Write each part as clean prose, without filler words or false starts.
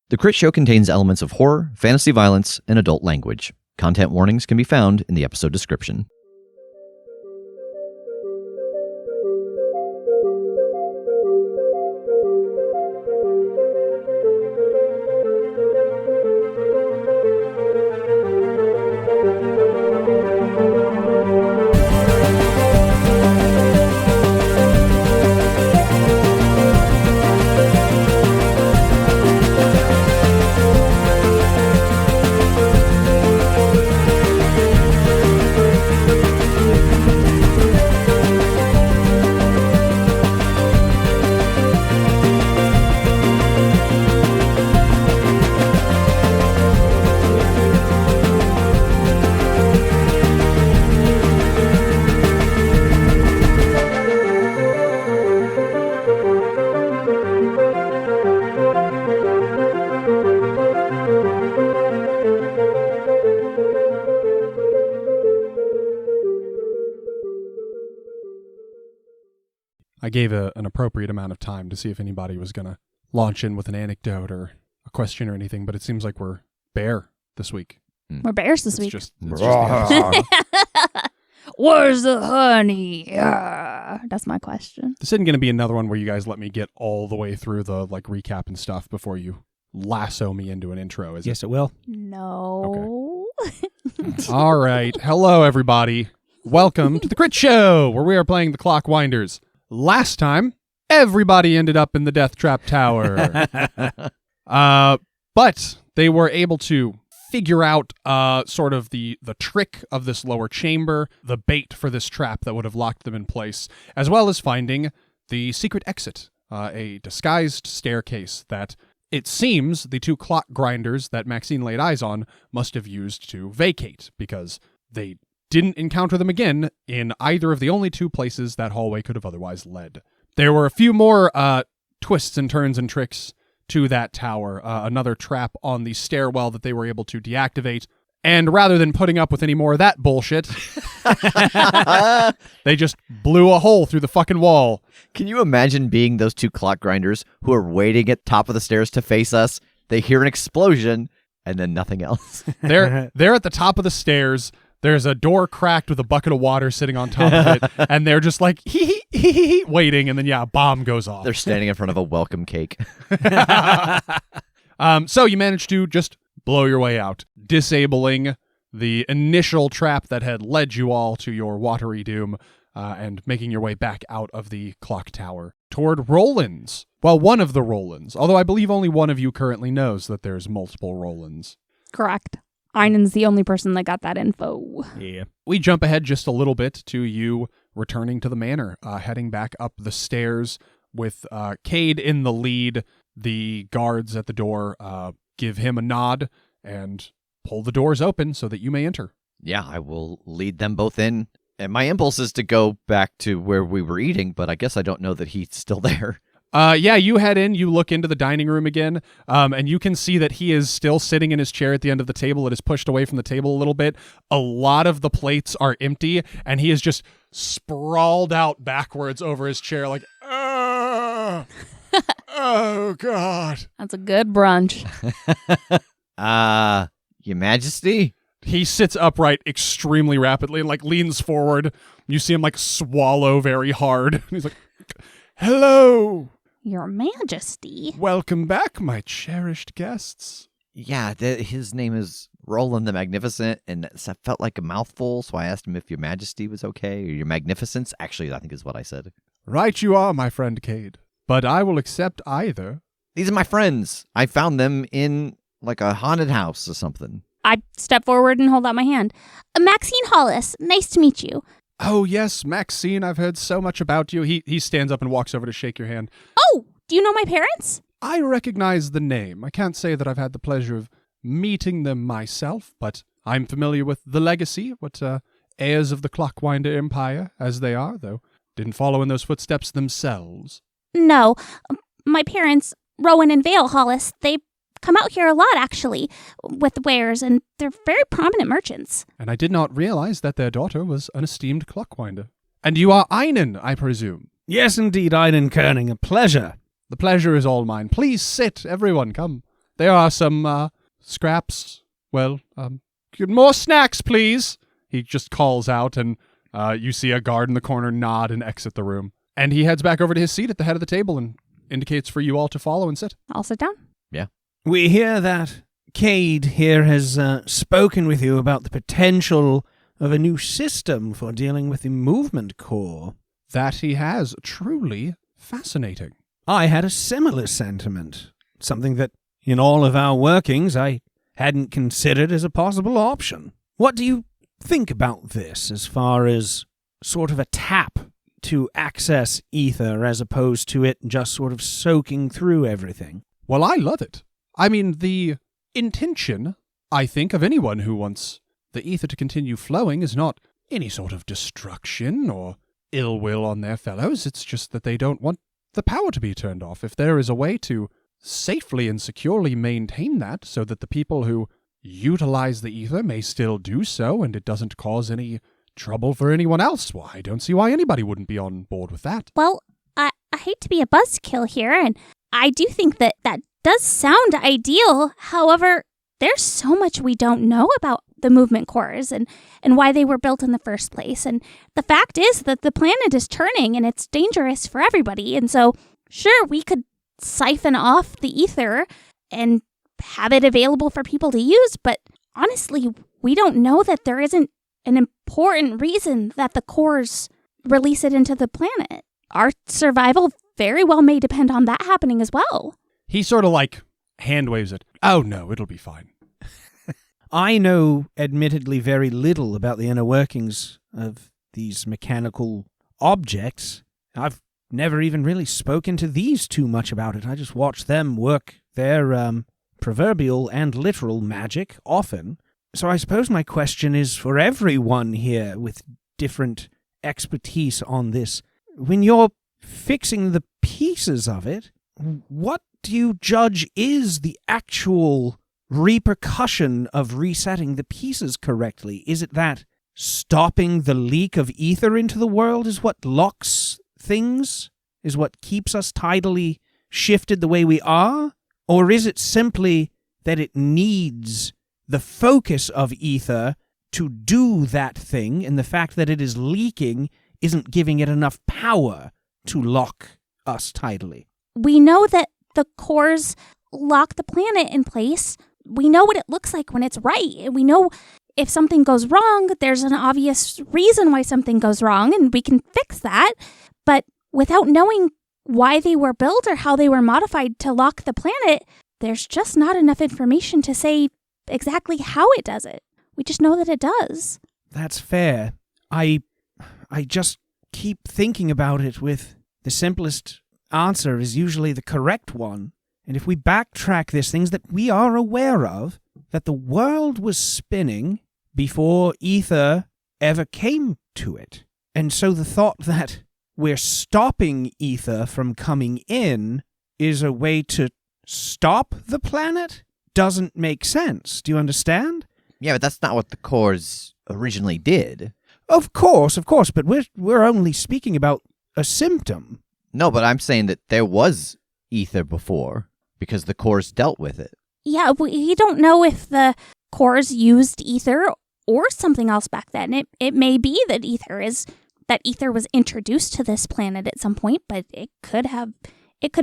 The Crit Show contains elements of horror, fantasy violence, and adult language. Content warnings can be found in the episode description. I gave an appropriate amount of time to see if anybody was going to launch in with an anecdote or a question or anything, but it seems like we're bare this week. We're bears this week. It's just the episode. Where's the honey? That's my question. This isn't going to be another one where you guys let me get all the way through the recap and stuff before you lasso me into an intro, is it? Yes, it will. No. All right. Hello, everybody. Welcome to the Crit Show, where we are playing the Clockwinders. Last time, everybody ended up in the Death Trap Tower. But they were able to figure out sort of the trick of this lower chamber, the bait for this trap that would have locked them in place, as well as finding the secret exit, a disguised staircase that it seems the two clock grinders that Maxine laid eyes on must have used to vacate, because they didn't encounter them again in either of the only two places that hallway could have otherwise led. There were a few more twists and turns and tricks to that tower, another trap on the stairwell that they were able to deactivate, and rather than putting up with any more of that bullshit, they just blew a hole through the fucking wall. Can you imagine being those two clock grinders who are waiting at top of the stairs to face us? They hear an explosion, and then nothing else. They're at the top of the stairs. There's a door cracked with a bucket of water sitting on top of it, and they're just like, hee, waiting, and then, a bomb goes off. They're standing in front of a welcome cake. So you managed to just blow your way out, disabling the initial trap that had led you all to your watery doom, and making your way back out of the clock tower toward Roland's. Well, one of the Rolands, although I believe only one of you currently knows that there's multiple Rolands. Correct. Einon's the only person that got that info. Yeah. We jump ahead just a little bit to you returning to the manor, heading back up the stairs with Kade in the lead. The guards at the door give him a nod and pull the doors open so that you may enter. Yeah, I will lead them both in. And my impulse is to go back to where we were eating, but I guess I don't know that he's still there. You head in, you look into the dining room again, and you can see that he is still sitting in his chair at the end of the table. It is pushed away from the table a little bit. A lot of the plates are empty, and he is just sprawled out backwards over his chair like, oh, God. That's a good brunch. Your Majesty? He sits upright extremely rapidly and leans forward. You see him swallow very hard. He's like, hello. Your Majesty. Welcome back, my cherished guests. Yeah, his name is Roland the Magnificent, and that felt like a mouthful, so I asked him if Your Majesty was okay, or Your Magnificence. Actually, I think is what I said. Right you are, my friend Kade, but I will accept either. These are my friends. I found them in, a haunted house or something. I step forward and hold out my hand. Maxine Hollis, nice to meet you. Oh, yes, Maxine, I've heard so much about you. He stands up and walks over to shake your hand. Oh, do you know my parents? I recognize the name. I can't say that I've had the pleasure of meeting them myself, but I'm familiar with the legacy, what heirs of the Clockwinder Empire, as they are, though didn't follow in those footsteps themselves. No, my parents, Rowan and Vale Hollis, they come out here a lot, actually, with wares, and they're very prominent merchants. And I did not realize that their daughter was an esteemed clockwinder. And you are Einon, I presume? Yes, indeed, Einon Kerning. A pleasure. The pleasure is all mine. Please sit, everyone. Come There are some scraps. Well, more snacks, please. He just calls out, and you see a guard in the corner nod and exit the room. And he heads back over to his seat at the head of the table and indicates for you all to follow and sit. I'll sit down. Yeah. We hear that Kade here has spoken with you about the potential of a new system for dealing with the movement core. That he has. Truly fascinating. I had a similar sentiment, something that, in all of our workings, I hadn't considered as a possible option. What do you think about this as far as sort of a tap to access ether as opposed to it just sort of soaking through everything? Well, I love it. I mean, the intention, I think, of anyone who wants the ether to continue flowing is not any sort of destruction or ill will on their fellows. It's just that they don't want the power to be turned off. If there is a way to safely and securely maintain that so that the people who utilize the ether may still do so and it doesn't cause any trouble for anyone else, well, I don't see why anybody wouldn't be on board with that. Well, I hate to be a buzzkill here, and I do think that does sound ideal. However, there's so much we don't know about the movement cores and why they were built in the first place. And the fact is that the planet is turning and it's dangerous for everybody. And so, sure, we could siphon off the ether and have it available for people to use, but honestly, we don't know that there isn't an important reason that the cores release it into the planet. Our survival very well may depend on that happening as well. He sort of hand waves it. Oh no, it'll be fine. I know, admittedly, very little about the inner workings of these mechanical objects. I've never even really spoken to these too much about it. I just watch them work their proverbial and literal magic often. So I suppose my question is for everyone here with different expertise on this. When you're fixing the pieces of it, what do you judge is the actual repercussion of resetting the pieces correctly? Is it that stopping the leak of ether into the world is what locks things? Is what keeps us tidally shifted the way we are? Or is it simply that it needs the focus of ether to do that thing, and the fact that it is leaking isn't giving it enough power to lock us tidily? We know that the cores lock the planet in place. We know what it looks like when it's right. We know if something goes wrong, there's an obvious reason why something goes wrong, and we can fix that. But without knowing why they were built or how they were modified to lock the planet, there's just not enough information to say exactly how it does it. We just know that it does. That's fair. I just keep thinking about it with the simplest answer is usually the correct one. And if we backtrack this, things that we are aware of, that the world was spinning before ether ever came to it. And so the thought that we're stopping ether from coming in is a way to stop the planet doesn't make sense. Do you understand? Yeah, but that's not what the cores originally did. Of course, but we're only speaking about a symptom. No, but I'm saying that there was ether before, because the cores dealt with it. Yeah, we don't know if the cores used ether or something else back then. It may be that ether was introduced to this planet at some point, but it could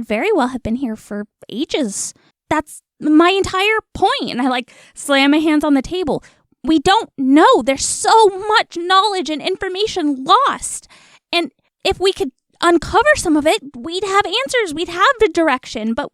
very well have been here for ages. That's my entire point. And I slam my hands on the table. We don't know. There's so much knowledge and information lost. And if we could uncover some of it, we'd have answers, we'd have the direction, but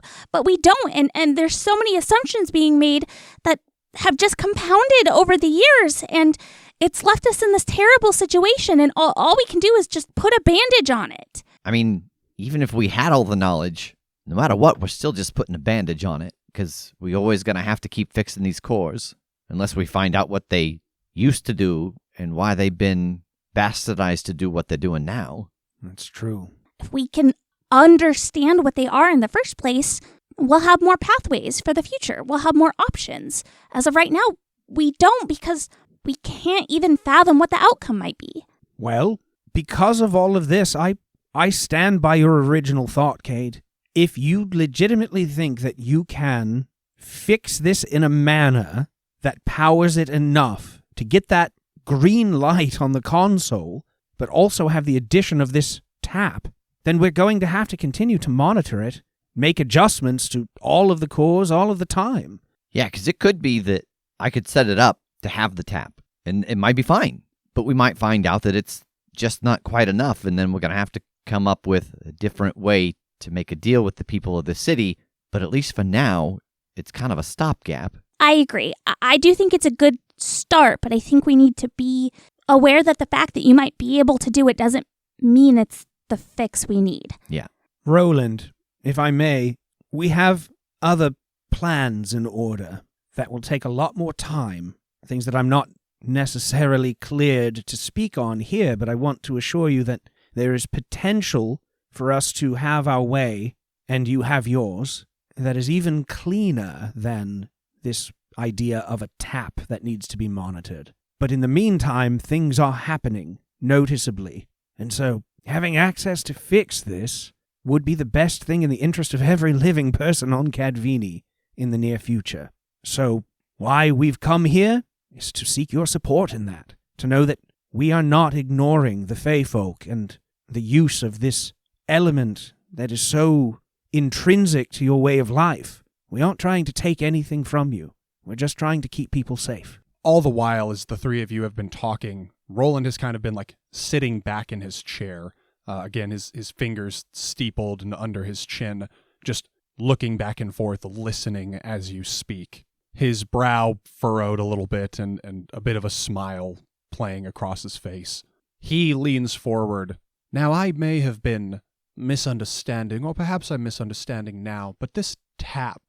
we don't, and there's so many assumptions being made that have just compounded over the years, and it's left us in this terrible situation, and all we can do is just put a bandage on it. I mean, even if we had all the knowledge, no matter what, we're still just putting a bandage on it, because we're always going to have to keep fixing these cores, unless we find out what they used to do and why they've been bastardized to do what they're doing now. That's true. If we can understand what they are in the first place, we'll have more pathways for the future. We'll have more options. As of right now, we don't, because we can't even fathom what the outcome might be. Well, because of all of this, I stand by your original thought, Kade. If you legitimately think that you can fix this in a manner that powers it enough to get that green light on the console, but also have the addition of this tap, then we're going to have to continue to monitor it, make adjustments to all of the cores all of the time. Yeah, because it could be that I could set it up to have the tap, and it might be fine, but we might find out that it's just not quite enough, and then we're going to have to come up with a different way to make a deal with the people of the city, but at least for now, it's kind of a stopgap. I agree. I do think it's a good start, but I think we need to be aware that the fact that you might be able to do it doesn't mean it's the fix we need. Yeah. Roland, if I may, we have other plans in order that will take a lot more time, things that I'm not necessarily cleared to speak on here, but I want to assure you that there is potential for us to have our way, and you have yours, that is even cleaner than this idea of a tap that needs to be monitored. But in the meantime, things are happening noticeably, and so having access to fix this would be the best thing in the interest of every living person on Cadvini in the near future. So why we've come here is to seek your support in that, to know that we are not ignoring the Fey folk and the use of this element that is so intrinsic to your way of life. We aren't trying to take anything from you. We're just trying to keep people safe. All the while, as the three of you have been talking, Roland has kind of been like sitting back in his chair. Again, his fingers steepled and under his chin, just looking back and forth, listening as you speak. His brow furrowed a little bit and a bit of a smile playing across his face. He leans forward. Now, I may have been misunderstanding, or perhaps I'm misunderstanding now, but this tap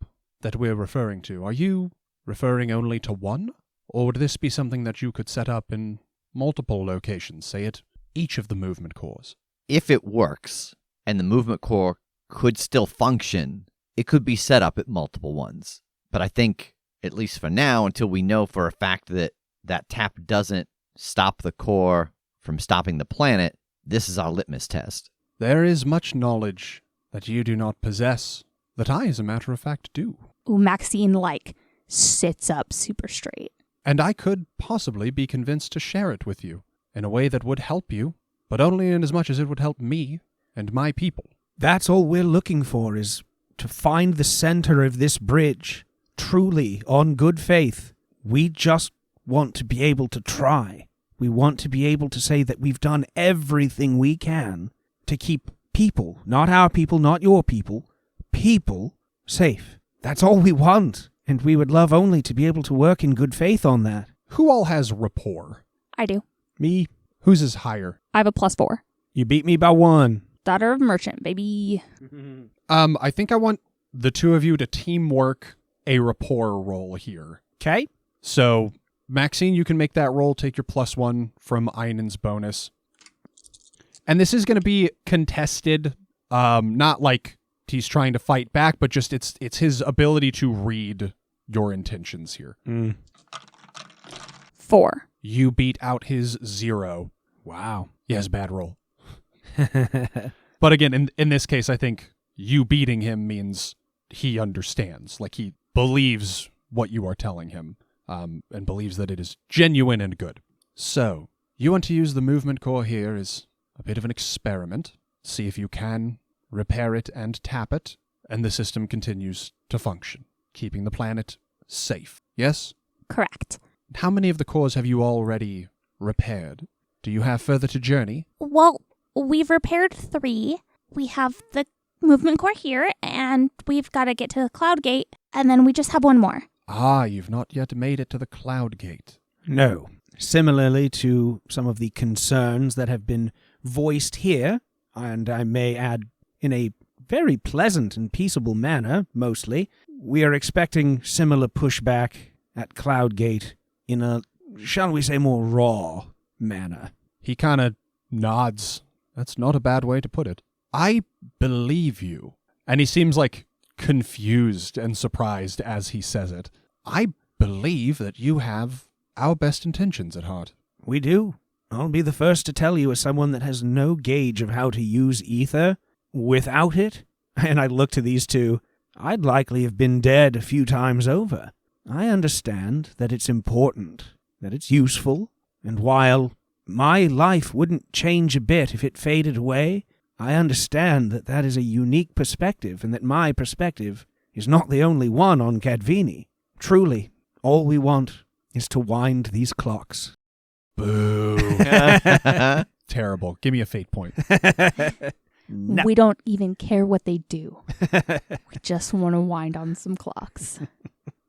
that we're referring to, are you referring only to one? Or would this be something that you could set up in multiple locations, say at each of the movement cores? If it works, and the movement core could still function, it could be set up at multiple ones. But I think, at least for now, until we know for a fact that that tap doesn't stop the core from stopping the planet, this is our litmus test. There is much knowledge that you do not possess, that I, as a matter of fact, do. Ooh, Maxine, sits up super straight. And I could possibly be convinced to share it with you in a way that would help you, but only in as much as it would help me and my people. That's all we're looking for, is to find the center of this bridge, truly, on good faith. We just want to be able to try. We want to be able to say that we've done everything we can to keep people, not our people, not your people, people safe. That's all we want, and we would love only to be able to work in good faith on that. Who all has rapport? I do. Me. Whose is higher? I have a +4. You beat me by 1. Daughter of merchant, baby. I think I want the two of you to teamwork a rapport roll here. Okay. So, Maxine, you can make that roll, take your +1 from Einon's bonus. And this is going to be contested, not like he's trying to fight back, but just it's his ability to read your intentions here. 4. You beat out his 0. Wow. Yes, bad roll. But again, in this case, I think you beating him means he understands. Like, he believes what you are telling him, and believes that it is genuine and good. So, you want to use the movement core here as a bit of an experiment. See if you can repair it and tap it, and the system continues to function, keeping the planet safe. Yes? Correct. How many of the cores have you already repaired? Do you have further to journey? Well, we've repaired 3. We have the movement core here, and we've got to get to the cloud gate, and then we just have one more. Ah, you've not yet made it to the cloud gate. No. Similarly to some of the concerns that have been voiced here, and I may add in a very pleasant and peaceable manner, mostly, we are expecting similar pushback at Cloudgate in a, shall we say, more raw manner. He kind of nods. That's not a bad way to put it. I believe you. And he seems confused and surprised as he says it. I believe that you have our best intentions at heart. We do. I'll be the first to tell you, as someone that has no gauge of how to use ether without it, and I look to these two, I'd likely have been dead a few times over. I understand that it's important, that it's useful, and while my life wouldn't change a bit if it faded away, I understand that that is a unique perspective, and that my perspective is not the only one on Cadvini. Truly, all we want is to wind these clocks. Boo. Terrible. Give me a fate point. No. We don't even care what they do. We just want to wind on some clocks.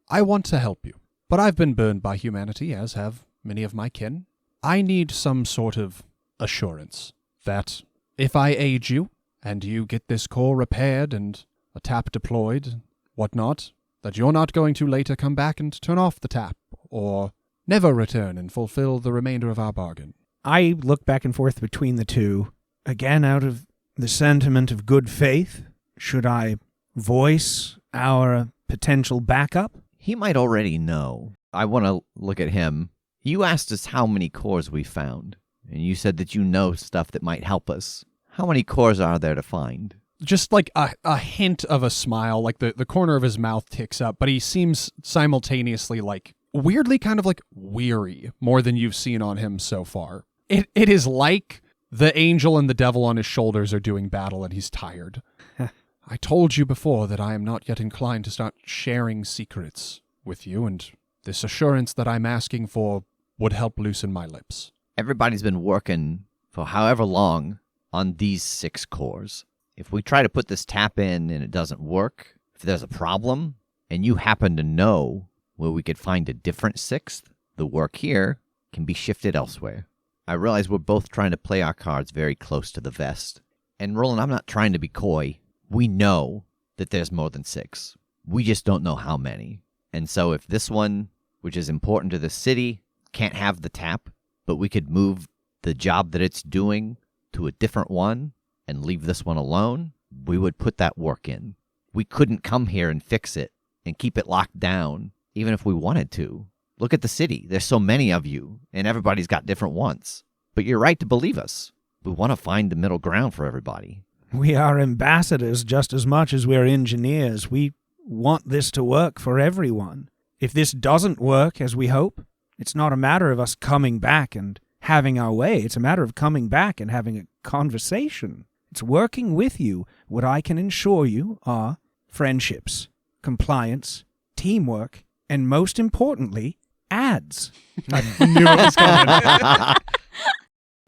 I want to help you, but I've been burned by humanity, as have many of my kin. I need some sort of assurance that if I aid you, and you get this core repaired and a tap deployed, whatnot, that you're not going to later come back and turn off the tap, or never return and fulfill the remainder of our bargain. I look back and forth between the two. Again, out of the sentiment of good faith, should I voice our potential backup? He might already know. I want to look at him. You asked us how many cores we found, and you said that you know stuff that might help us. How many cores are there to find? Just like a hint of a smile, like the corner of his mouth ticks up, but he seems simultaneously like weirdly kind of like weary more than you've seen on him so far. It is like the angel and the devil on his shoulders are doing battle and he's tired. I told you before that I am not yet inclined to start sharing secrets with you, and this assurance that I'm asking for would help loosen my lips. Everybody's been working for however long on these 6 cores. If we try to put this tap in and it doesn't work, if there's a problem, and you happen to know where we could find a different 6th, the work here can be shifted elsewhere. I realize we're both trying to play our cards very close to the vest. And Roland, I'm not trying to be coy. We know that there's more than 6. We just don't know how many. And so if this one, which is important to the city, can't have the tap, but we could move the job that it's doing to a different one and leave this one alone, we would put that work in. We couldn't come here and fix it and keep it locked down, even if we wanted to. Look at the city. There's so many of you, and everybody's got different wants. But you're right to believe us. We want to find the middle ground for everybody. We are ambassadors just as much as we're engineers. We want this to work for everyone. If this doesn't work as we hope, it's not a matter of us coming back and having our way. It's a matter of coming back and having a conversation. It's working with you. What I can ensure you are friendships, compliance, teamwork, and most importantly, ads. I knew it was coming.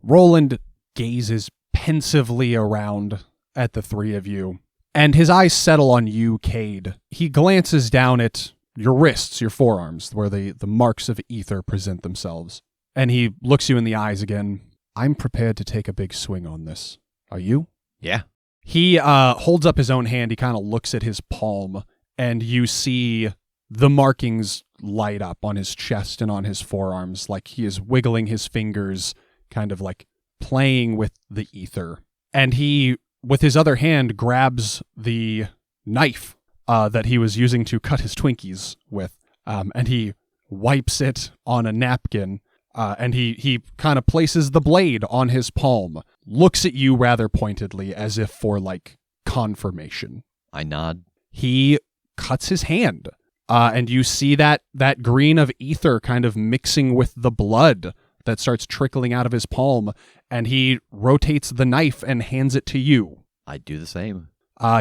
Roland gazes pensively around at the three of you, and his eyes settle on you, Kade. He glances down at your wrists, your forearms, where the marks of ether present themselves, and he looks you in the eyes again. I'm prepared to take a big swing on this. Are you? Yeah. He holds up his own hand. He kind of looks at his palm, and you see the markings light up on his chest and on his forearms, like he is wiggling his fingers, kind of like playing with the ether. And he, with his other hand, grabs the knife that he was using to cut his Twinkies with, and he wipes it on a napkin, and he kind of places the blade on his palm, looks at you rather pointedly as if for, like, confirmation. I nod. He cuts his hand, and you see that green of ether kind of mixing with the blood that starts trickling out of his palm, and he rotates the knife and hands it to you. I do the same.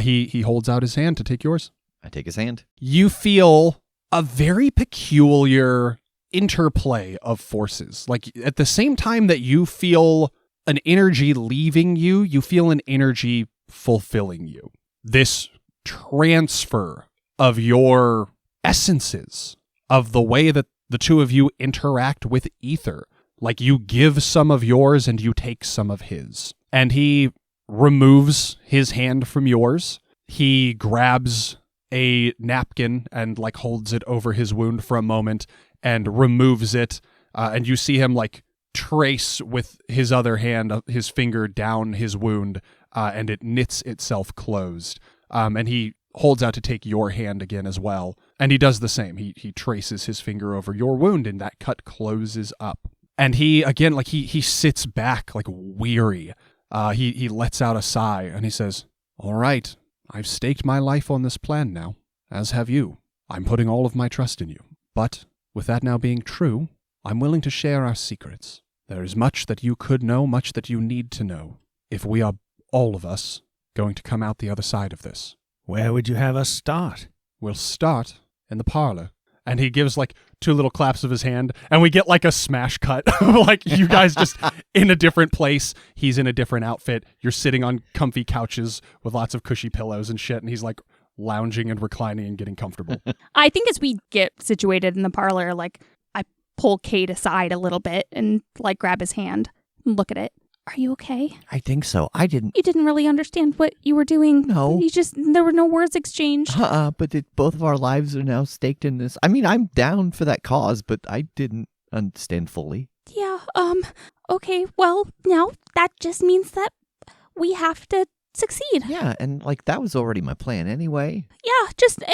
He holds out his hand to take yours. I take his hand. You feel a very peculiar interplay of forces. Like, at the same time that you feel an energy leaving you, you feel an energy fulfilling you. This transfer of your essences, of the way that the two of you interact with ether. Like, you give some of yours and you take some of his. And he removes his hand from yours. He grabs a napkin and, like, holds it over his wound for a moment and removes it. And you see him, like, trace with his other hand, his finger down his wound, and it knits itself closed. And he holds out to take your hand again as well. And he does the same. He traces his finger over your wound, and that cut closes up. And he, again, like, he sits back, like, weary. He lets out a sigh, and he says, "All right, I've staked my life on this plan now, as have you. I'm putting all of my trust in you. But, with that now being true, I'm willing to share our secrets. There is much that you could know, much that you need to know, if we are, all of us, going to come out the other side of this. Where would you have us start? We'll start in the parlor. And he gives, 2 little claps of his hand, and we get, a smash cut. You guys just in a different place. He's in a different outfit. You're sitting on comfy couches with lots of cushy pillows and shit, and he's, lounging and reclining and getting comfortable. I think as we get situated in the parlor, I pull Kade aside a little bit and, grab his hand and look at it. Are you okay? I think so. I didn't. You didn't really understand what you were doing. No. There were no words exchanged. But both of our lives are now staked in this. I mean, I'm down for that cause, but I didn't understand fully. Yeah, okay, well, now that just means that we have to succeed. Yeah, and that was already my plan anyway. Yeah, just,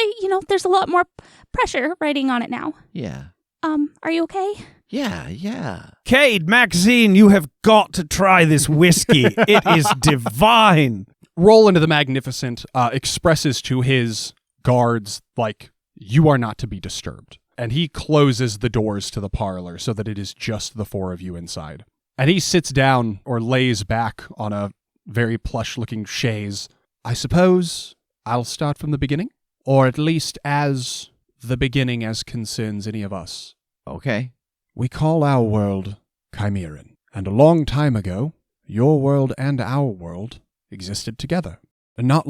there's a lot more pressure riding on it now. Yeah. Are you okay? Yeah. Kade, Maxine, you have got to try this whiskey. It is divine. Roll into the Magnificent expresses to his guards, you are not to be disturbed. And he closes the doors to the parlor so that it is just the 4 of you inside. And he sits down or lays back on a very plush-looking chaise. I suppose I'll start from the beginning? Or at least as the beginning as concerns any of us. Okay. We call our world Chimeran. And a long time ago, your world and our world existed together. And not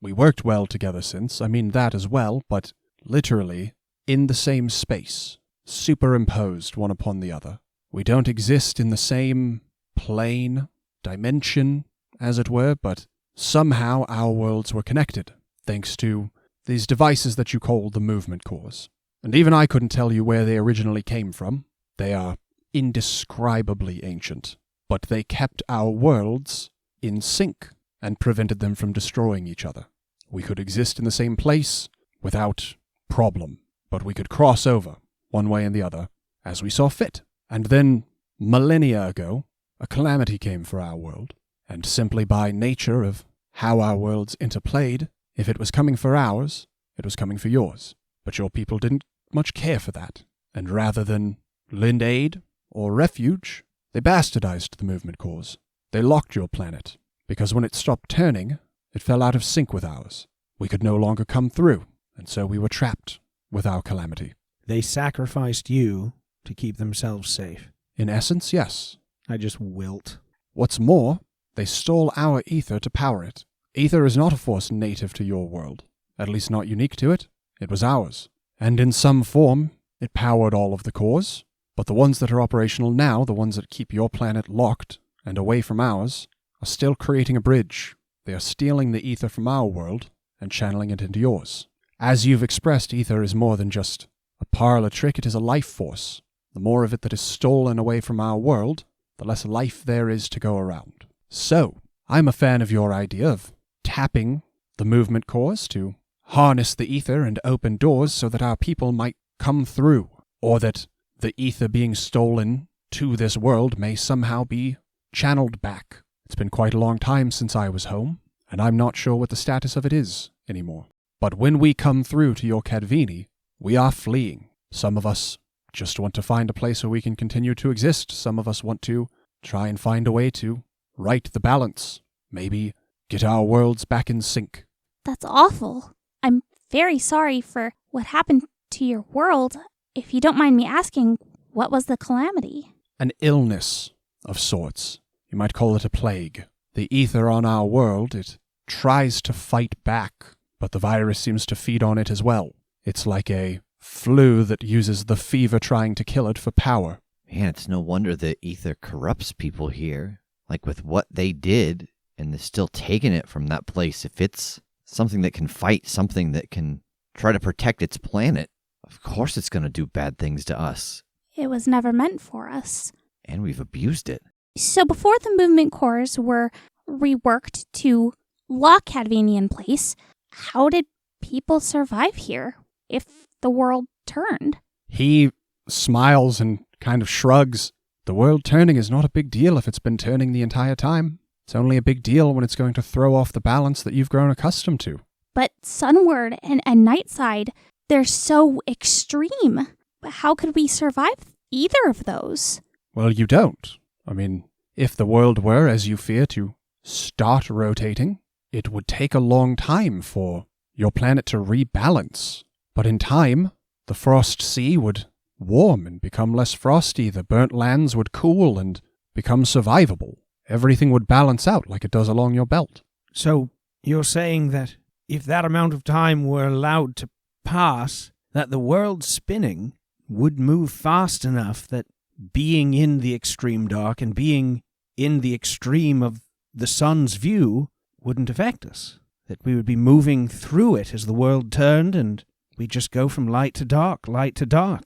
we worked well together since, I mean that as well, but literally in the same space, superimposed one upon the other. We don't exist in the same plane, dimension, as it were, but somehow our worlds were connected, thanks to these devices that you call the movement cores. And even I couldn't tell you where they originally came from. They are indescribably ancient, but they kept our worlds in sync and prevented them from destroying each other. We could exist in the same place without problem, but we could cross over, one way and the other, as we saw fit. And then, millennia ago, a calamity came for our world, and simply by nature of how our worlds interplayed, if it was coming for ours, it was coming for yours. But your people didn't much care for that, and rather than lend aid or refuge, they bastardized the movement cores. They locked your planet, because when it stopped turning, it fell out of sync with ours. We could no longer come through, and so we were trapped with our calamity. They sacrificed you to keep themselves safe. In essence, yes. I just wilt. What's more, they stole our ether to power it. Ether is not a force native to your world, at least not unique to it. It was ours. And in some form, it powered all of the cores, but the ones that are operational now, the ones that keep your planet locked and away from ours, are still creating a bridge. They are stealing the ether from our world and channeling it into yours. As you've expressed, ether is more than just a parlor trick, it is a life force. The more of it that is stolen away from our world, the less life there is to go around. So, I'm a fan of your idea of tapping the movement cores to harness the ether and open doors so that our people might come through, or that the ether being stolen to this world may somehow be channeled back. It's been quite a long time since I was home, and I'm not sure what the status of it is anymore. But when we come through to your Cadvini, we are fleeing. Some of us just want to find a place where we can continue to exist. Some of us want to try and find a way to right the balance. Maybe get our worlds back in sync. That's awful. I'm very sorry for what happened to your world. If you don't mind me asking, what was the calamity? An illness of sorts. You might call it a plague. The ether on our world, it tries to fight back, but the virus seems to feed on it as well. It's like a flu that uses the fever trying to kill it for power. Man, it's no wonder the ether corrupts people here. With what they did, and they're still taking it from that place. If it's something that can fight, something that can try to protect its planet, of course it's going to do bad things to us. It was never meant for us. And we've abused it. So before the movement cores were reworked to lock Cadvini in place, how did people survive here if the world turned? He smiles and kind of shrugs. The world turning is not a big deal if it's been turning the entire time. It's only a big deal when it's going to throw off the balance that you've grown accustomed to. But Sunward and Nightside, they're so extreme. How could we survive either of those? Well, you don't. I mean, if the world were, as you fear, to start rotating, it would take a long time for your planet to rebalance. But in time, the frost sea would warm and become less frosty, the burnt lands would cool and become survivable. Everything would balance out like it does along your belt. So you're saying that if that amount of time were allowed to pass, that the world spinning would move fast enough that being in the extreme dark and being in the extreme of the sun's view wouldn't affect us? That we would be moving through it as the world turned and we'd just go from light to dark,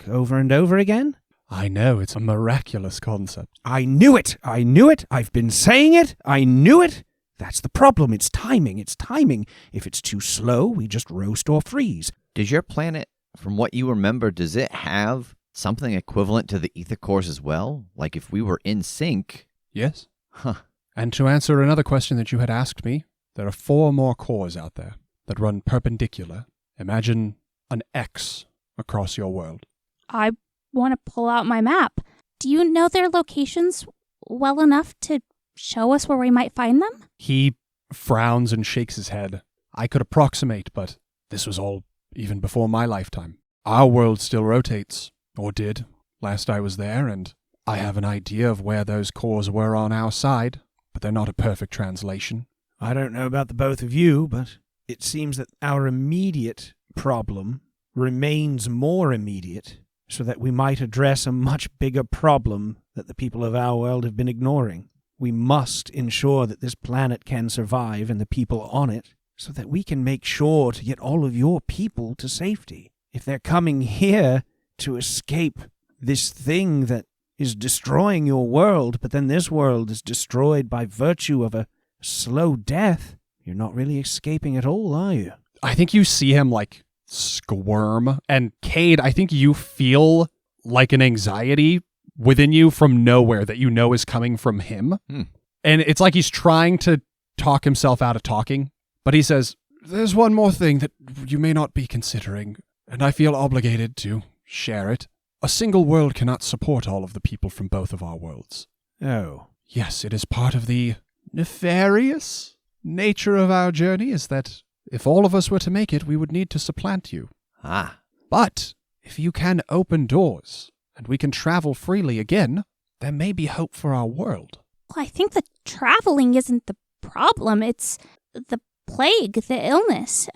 over and over again? I know, it's a miraculous concept. I knew it! I've been saying it! I knew it! That's the problem, it's timing. If it's too slow, we just roast or freeze. Does your planet, from what you remember, does it have something equivalent to the ether cores as well? Like if we were in sync? Yes. Huh. And to answer another question that you had asked me, there are 4 more cores out there that run perpendicular. Imagine an X across your world. I want to pull out my map. Do you know their locations well enough to show us where we might find them? He frowns and shakes his head. I could approximate, but this was all even before my lifetime. Our world still rotates, or did, last I was there, and I have an idea of where those cores were on our side, but they're not a perfect translation. I don't know about the both of you, but it seems that our immediate problem remains more immediate, so that we might address a much bigger problem that the people of our world have been ignoring. We must ensure that this planet can survive and the people on it, so that we can make sure to get all of your people to safety. If they're coming here to escape this thing that is destroying your world, but then this world is destroyed by virtue of a slow death, you're not really escaping at all, are you? I think you see him, squirm. And Kade, I think you feel like an anxiety within you from nowhere that you know is coming from him. And it's like he's trying to talk himself out of talking. But he says, there's one more thing that you may not be considering, and I feel obligated to share it. A single world cannot support all of the people from both of our worlds. Oh. Yes, it is part of the nefarious nature of our journey is that if all of us were to make it, we would need to supplant you. Ah. But if you can open doors and we can travel freely again, there may be hope for our world. Well, I think the traveling isn't the problem. It's the plague, the illness.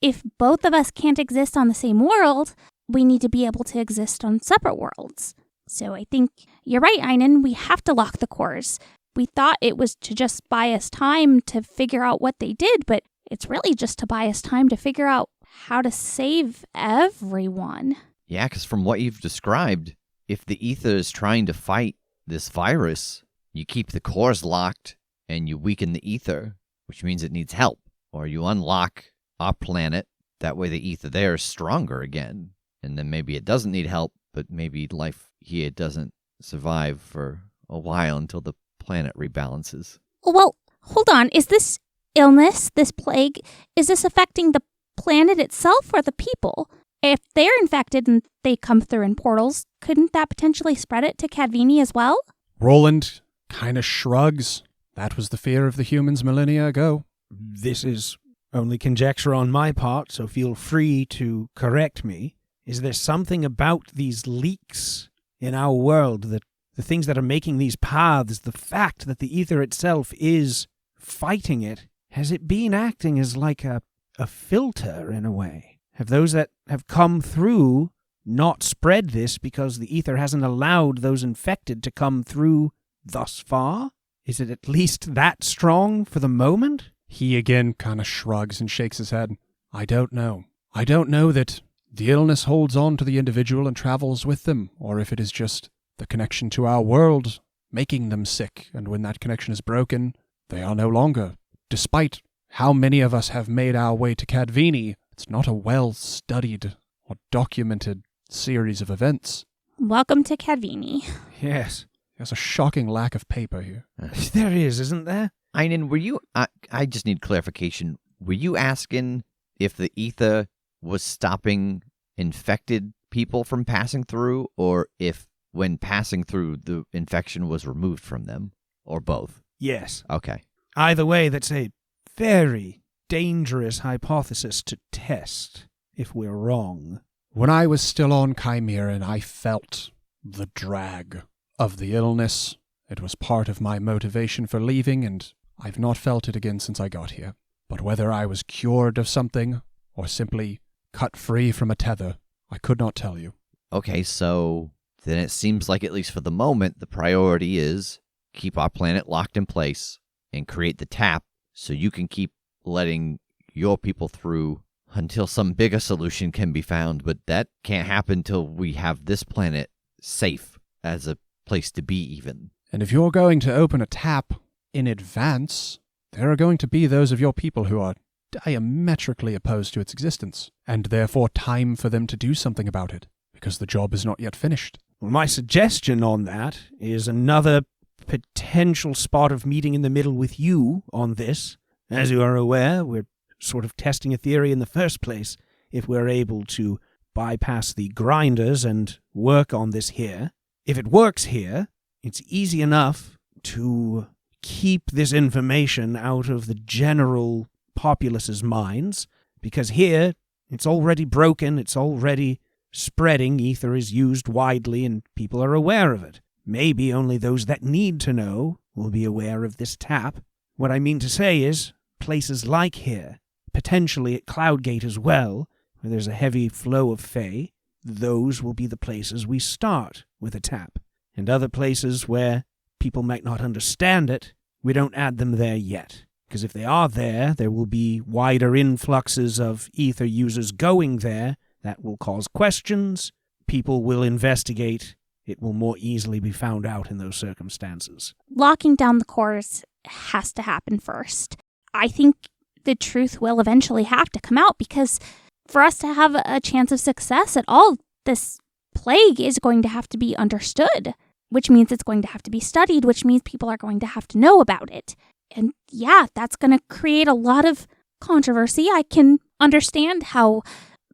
If both of us can't exist on the same world, we need to be able to exist on separate worlds. So I think you're right, Einon. We have to lock the cores. We thought it was to just buy us time to figure out what they did, but it's really just to buy us time to figure out how to save everyone. Yeah, because from what you've described, if the ether is trying to fight this virus, you keep the cores locked and you weaken the ether, which means it needs help. Or you unlock our planet, that way the ether there is stronger again. And then maybe it doesn't need help, but maybe life here doesn't survive for a while until the planet rebalances. Well, hold on. Is this illness, this plague, is this affecting the planet itself or the people? If they're infected and they come through in portals, couldn't that potentially spread it to Cadvini as well? Roland kind of shrugs. That was the fear of the humans millennia ago. This is only conjecture on my part, so feel free to correct me. Is there something about these leaks in our world, that the things that are making these paths, the fact that the ether itself is fighting it, has it been acting as like a filter in a way? Have those that have come through not spread this because the ether hasn't allowed those infected to come through thus far? Is it at least that strong for the moment? He again kind of shrugs and shakes his head. I don't know. I don't know that the illness holds on to the individual and travels with them, or if it is just the connection to our world making them sick, and when that connection is broken, they are no longer. Despite how many of us have made our way to Cadvini, it's not a well-studied or documented series of events. Welcome to Cadvini. Yes. There's a shocking lack of paper here. There is, isn't there? Einon, were you... I just need clarification. Were you asking if the ether was stopping infected people from passing through, or if when passing through the infection was removed from them, or both? Yes. Okay. Either way, that's a very dangerous hypothesis to test if we're wrong. When I was still on Chimeran, I felt the drag of the illness. It was part of my motivation for leaving, and I've not felt it again since I got here. But whether I was cured of something, or simply cut free from a tether, I could not tell you. Okay, so then it seems like, at least for the moment, the priority is keep our planet locked in place and create the tap so you can keep letting your people through until some bigger solution can be found. But that can't happen until we have this planet safe as a place to be even. And if you're going to open a tap in advance, there are going to be those of your people who are diametrically opposed to its existence, and therefore time for them to do something about it, because the job is not yet finished. Well, my suggestion on that is another potential spot of meeting in the middle with you on this. As you are aware, we're sort of testing a theory in the first place. If we're able to bypass the grinders and work on this here, if it works here, it's easy enough to keep this information out of the general populace's minds, because here it's already broken, it's already spreading, ether is used widely, and people are aware of it. Maybe only those that need to know will be aware of this tap. What I mean to say is, places like here, potentially at Cloudgate as well, where there's a heavy flow of Fae, those will be the places we start with a tap. And other places where people might not understand it, we don't add them there yet. Because if they are there, there will be wider influxes of ether users going there. That will cause questions. People will investigate. It will more easily be found out in those circumstances. Locking down the cores has to happen first. I think the truth will eventually have to come out, because for us to have a chance of success at all, this plague is going to have to be understood, which means it's going to have to be studied, which means people are going to have to know about it. And yeah, that's going to create a lot of controversy. I can understand how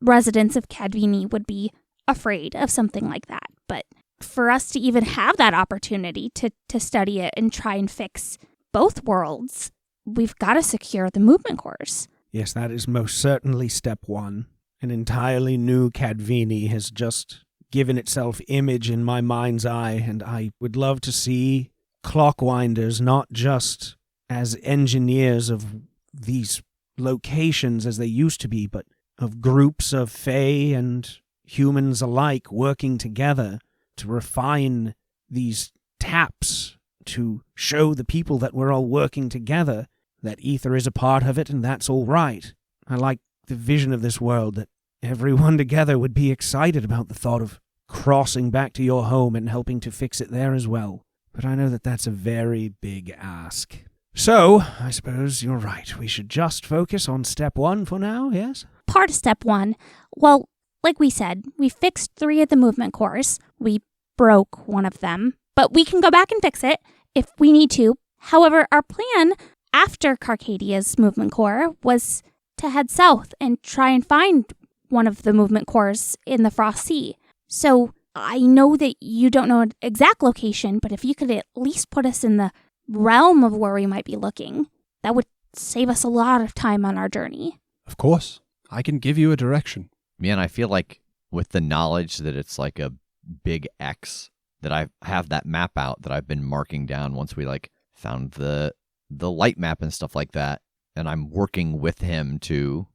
residents of Cadvini would be afraid of something like that. But for us to even have that opportunity to study it and try and fix both worlds, we've got to secure the movement cores. Yes, that is most certainly step one. An entirely new Cadvini has just given itself image in my mind's eye, and I would love to see clockwinders not just as engineers of these locations as they used to be, but of groups of Fae and humans alike working together to refine these taps, to show the people that we're all working together, that ether is a part of it and that's all right. I like the vision of this world, that everyone together would be excited about the thought of crossing back to your home and helping to fix it there as well. But I know that that's a very big ask. So, I suppose you're right. We should just focus on step one for now, yes? Part of step one, well, like we said, we fixed 3 of the movement cores. We broke one of them, but we can go back and fix it if we need to. However, our plan after Carcadia's movement core was to head south and try and find one of the movement cores in the Frost Sea. So I know that you don't know an exact location, but if you could at least put us in the realm of where we might be looking, that would save us a lot of time on our journey. Of course. I can give you a direction. Man, I feel like with the knowledge that it's like a big X, that I have that map out that I've been marking down once we found the light map and stuff like that, and I'm working with him to,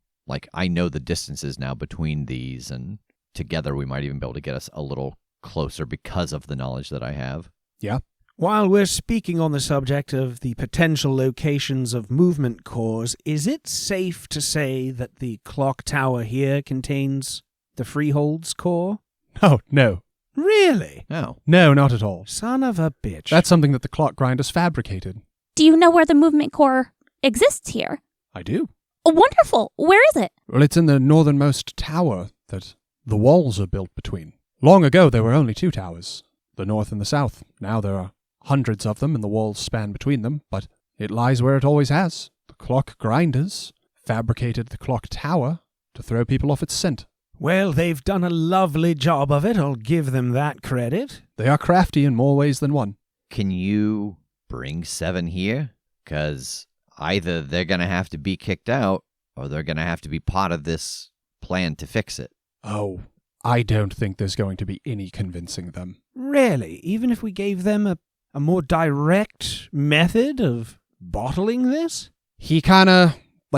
I know the distances now between these, and together we might even be able to get us a little closer because of the knowledge that I have. Yeah. While we're speaking on the subject of the potential locations of movement cores, is it safe to say that the clock tower here contains the Freehold's core? Oh, no. Really? No. No, not at all. Son of a bitch. That's something that the clock grinders fabricated. Do you know where the movement core exists here? I do. Oh, wonderful. Where is it? Well, it's in the northernmost tower that the walls are built between. Long ago, there were only 2 towers, the north and the south. Now there are hundreds of them and the walls span between them, but it lies where it always has. The clock grinders fabricated the clock tower to throw people off its scent. Well, they've done a lovely job of it. I'll give them that credit. They are crafty in more ways than one. Can you bring 7 here? Because either they're going to have to be kicked out, or they're going to have to be part of this plan to fix it. Oh, I don't think there's going to be any convincing them. Really? Even if we gave them a more direct method of bottling this? He kind of,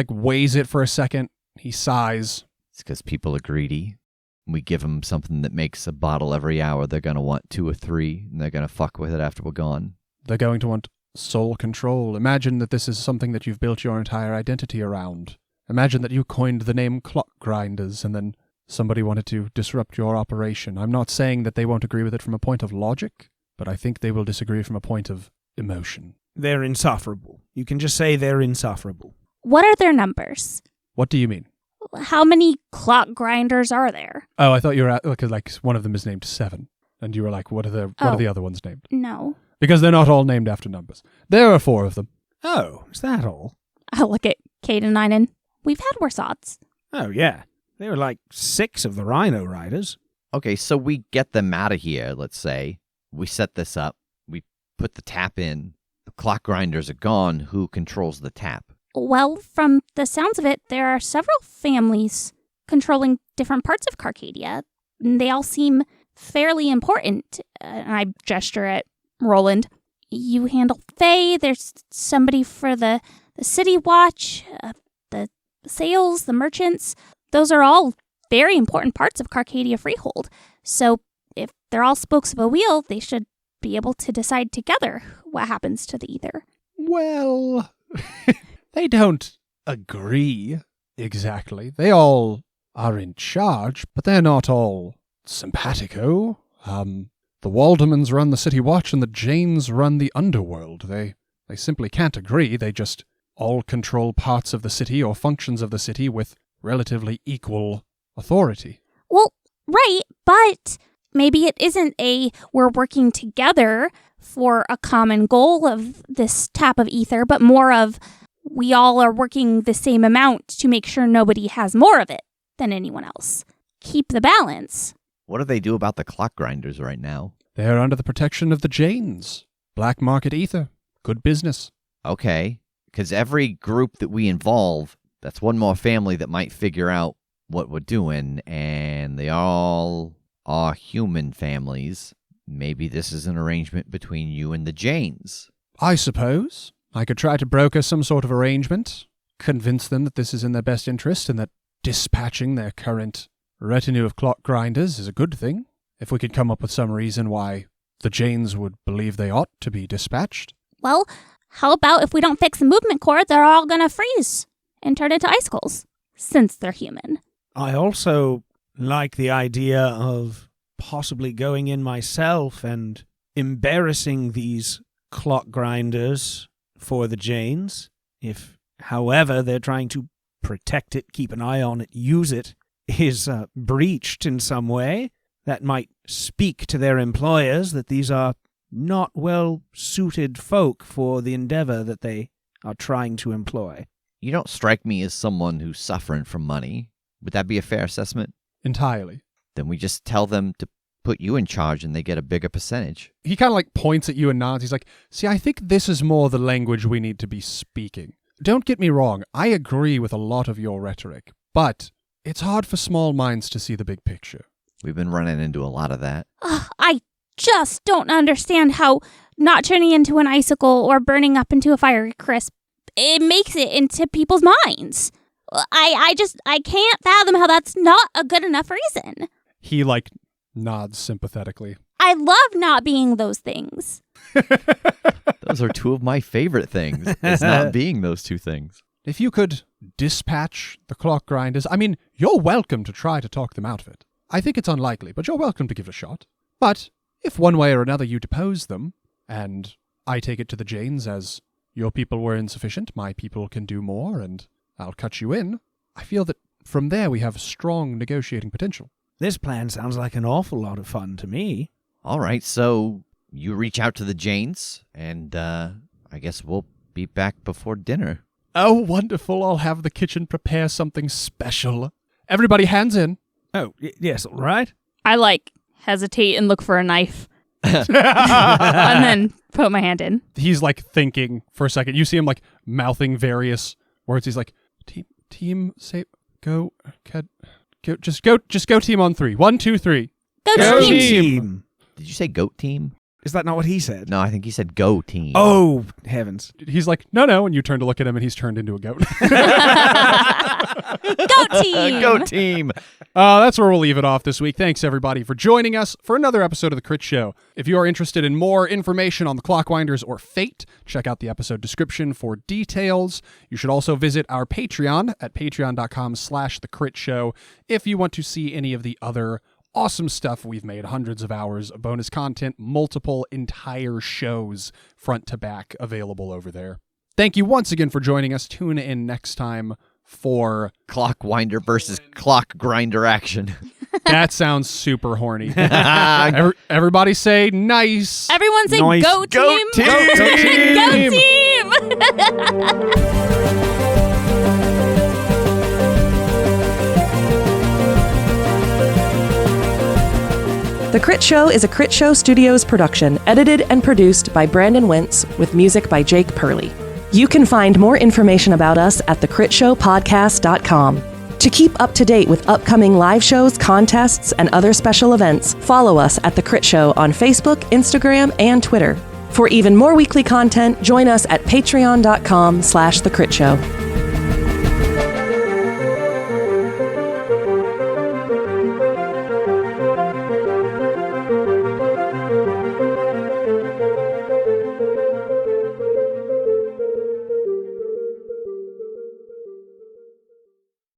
weighs it for a second. He sighs. It's because people are greedy. We give them something that makes a bottle every hour. They're going to want 2 or 3, and they're going to fuck with it after we're gone. They're going to want soul control. Imagine that this is something that you've built your entire identity around. Imagine that you coined the name clock grinders, and then somebody wanted to disrupt your operation. I'm not saying that they won't agree with it from a point of logic, but I think they will disagree from a point of emotion. They're insufferable. You can just say they're insufferable. What are their numbers? What do you mean? How many clock grinders are there? Oh, I thought you were one of them is named 7. And you were like, what are the other ones named? No. Because they're not all named after numbers. There are 4 of them. Oh, is that all? I'll look at Kade and Einon. We've had worse odds. Oh, yeah. There were 6 of the Rhino Riders. Okay, so we get them out of here, let's say. We set this up. We put the tap in. The clock grinders are gone. Who controls the tap? Well, from the sounds of it, there are several families controlling different parts of Carcadia. They all seem fairly important. And I gesture at Roland. You handle Faye. There's somebody for the city watch, the sales, the merchants. Those are all very important parts of Carcadia Freehold. So if they're all spokes of a wheel, they should be able to decide together what happens to the ether. Well, they don't agree exactly. They all are in charge, but they're not all simpatico. The Waldemans run the City Watch and the Janes run the Underworld. They simply can't agree. They just all control parts of the city or functions of the city with relatively equal authority. Well, right, but maybe it isn't we're working together for a common goal of this tap of ether, but more of we all are working the same amount to make sure nobody has more of it than anyone else. Keep the balance. What do they do about the clock grinders right now? They are under the protection of the Janes. Black market ether. Good business. Okay, because every group that we involve, that's one more family that might figure out what we're doing, and they all are human families. Maybe this is an arrangement between you and the Janes. I suppose. I could try to broker some sort of arrangement, convince them that this is in their best interest and that dispatching their current retinue of clock grinders is a good thing. If we could come up with some reason why the Janes would believe they ought to be dispatched. Well, how about if we don't fix the movement core, they're all gonna freeze and turn into icicles, since they're human. I also like the idea of possibly going in myself and embarrassing these clock grinders for the Janes. If, however, they're trying to protect it, keep an eye on it, use it, is breached in some way, that might speak to their employers that these are not well-suited folk for the endeavor that they are trying to employ. You don't strike me as someone who's suffering from money. Would that be a fair assessment? Entirely. Then we just tell them to put you in charge and they get a bigger percentage. He kind of points at you and nods. He's like, see, I think this is more the language we need to be speaking. Don't get me wrong. I agree with a lot of your rhetoric, but it's hard for small minds to see the big picture. We've been running into a lot of that. I just don't understand how not turning into an icicle or burning up into a fiery crisp, it makes it into people's minds. I can't fathom how that's not a good enough reason. He, nods sympathetically. I love not being those things. Those are 2 of my favorite things. It's not being those 2 things. If you could dispatch the clock grinders, I mean, you're welcome to try to talk them out of it. I think it's unlikely, but you're welcome to give it a shot. But if one way or another you depose them, and I take it to the Janes as your people were insufficient, my people can do more, and I'll cut you in, I feel that from there we have strong negotiating potential. This plan sounds like an awful lot of fun to me. All right, so you reach out to the Janes, and I guess we'll be back before dinner. Oh, wonderful. I'll have the kitchen prepare something special. Everybody, hands in. Oh, yes, all right. I, hesitate and look for a knife. And then put my hand in. He's, thinking for a second. You see him, mouthing various words. He's like, team, say, go, just go team on 3. 1, 2, 3. Go team! Team. Did you say goat team? Is that not what he said? No, I think he said go team. Oh, heavens. He's like, no, and you turn to look at him, and he's turned into a goat. Go team! Go team! That's where we'll leave it off this week. Thanks, everybody, for joining us for another episode of The Crit Show. If you are interested in more information on the Clockwinders or Fate, check out the episode description for details. You should also visit our Patreon at patreon.com/thecritshow if you want to see any of the other awesome stuff we've made. Hundreds of hours of bonus content, multiple entire shows front to back available over there. Thank you once again for joining us. Tune in next time for Clockwinder versus clock grinder action. That sounds super horny. Everybody say nice. Everyone say Nice. go team! Go team! Go team! The Crit Show is a Critshow Studios production, edited and produced by Brandon Wentz, with music by Jake Purley. You can find more information about us at thecritshowpodcast.com. To keep up to date with upcoming live shows, contests, and other special events, follow us at The Crit Show on Facebook, Instagram, and Twitter. For even more weekly content, join us at patreon.com/thecritshow.